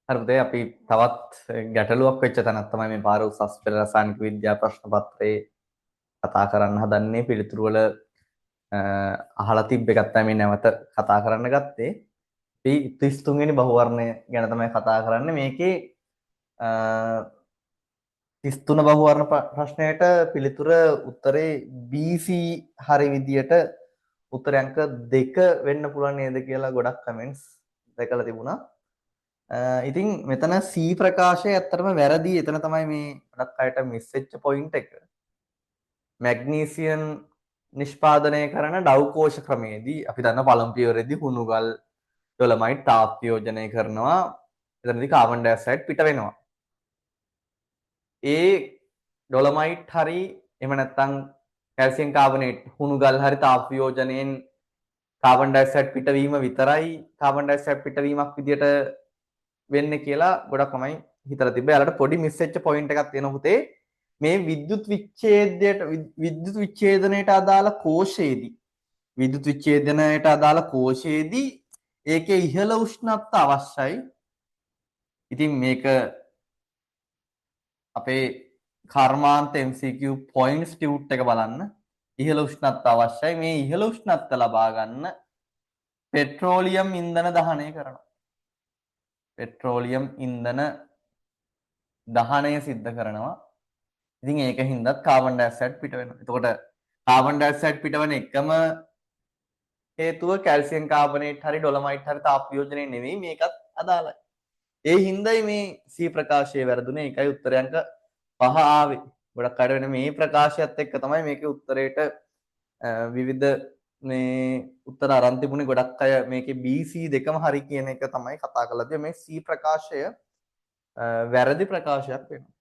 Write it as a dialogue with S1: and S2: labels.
S1: හරිද අපි තවත් ගැටලුවක් වෙච්ච තැනක් තමයි මේ පාර උසස් පෙළ රසායනික විද්‍යා ප්‍රශ්න පත්‍රයේ කතා කරන්න හදන්නේ පිළිතුරු වල අහලා තිබ්බ එකත් තමයි නැවත කතා කරන්න ගත්තේ. අපි 33 වෙනි බහුවර්ණය ගැන තමයි කතා කරන්නේ. මේකේ 33 බහුවර්ණ ප්‍රශ්නයට පිළිතුර උත්තරේ BC හරි විදියට උත්තර අංක 2 වෙන්න පුළුවන් නේද කියලා ගොඩක් කමෙන්ට්ස් දැකලා තිබුණා. ඉතින් මෙතන C ප්‍රකාශය ඇත්තටම වැරදි. එතන තමයි මේ ගොඩක් අයට මිස් වෙච්ච පොයින්ට් එක. මැග්නීසියම් නිෂ්පාදනය කරන ඩව් කෝෂ ක්‍රමයේදී අපි දන්න පළමු පියවරේදී හුණුගල් ඩොලමයිට් තාප් යෝජනය කරනවා. එතනදී කාබන් ඩයොක්සයිඩ් පිට වෙනවා. ඒ ඩොලමයිට් හරි එහෙම නැත්නම් කැල්සියම් කාබනේට් හුණුගල් හරි තාප යෝජනයෙන් කාබන් ඩයොක්සයිඩ් පිටවීම විතරයි කාබන් ඩයොක්සයිඩ් පිටවීමක් විදියට වෙන්නේ කියලා ගොඩක් තමයි හිතලා තිබ්බේ. යාලට පොඩි මිස් වෙච්ච පොයින්ට් එකක් තියෙනවා පුතේ. මේ විද්‍යුත් විච්ඡේදනයට අදාළ කෝෂයේදී ඒකේ ඉහළ උෂ්ණත්ව අවශ්‍යයි. ඉතින් මේක අපේ කර්මාන්ත MCQ points ටියුට් එක බලන්න. ඉහළ උෂ්ණත්ව අවශ්‍යයි. මේ ඉහළ උෂ්ණත්ව ලබා ගන්න පෙට්‍රෝලියම් ඉන්ධන දහනය කරනවා. පෙට්‍රෝලියම් ඉන්ධන දහනය සිද්ධ කරනවා. ඉතින් ඒකින්දත් කාබන් ඩයොක්සයිඩ් පිට වෙනවා. එතකොට කාබන් ඩයොක්සයිඩ් පිටවන එකම හේතුව කැල්සියම් කාබනේට් හරි ඩොලමයිට් හරි තාප යෝජනය නෙවෙයි, මේකත් අදාළයි. ඒ හින්දායි මේ C ප්‍රකාශය වැරදුනේ. ඒකයි උත්තරය අංක 5 ආවේ. ගොඩක් අය වෙන මේ ප්‍රකාශයත් එක්ක තමයි මේකේ උත්තරේට විවිධ මේ උත්තර අරන් තිබුණේ. ගොඩක් අය මේකේ BC දෙකම හරි කියන එක තමයි කතා කරලා තියෙන්නේ. මේ C ප්‍රකාශය වැරදි ප්‍රකාශයක් වෙනවා.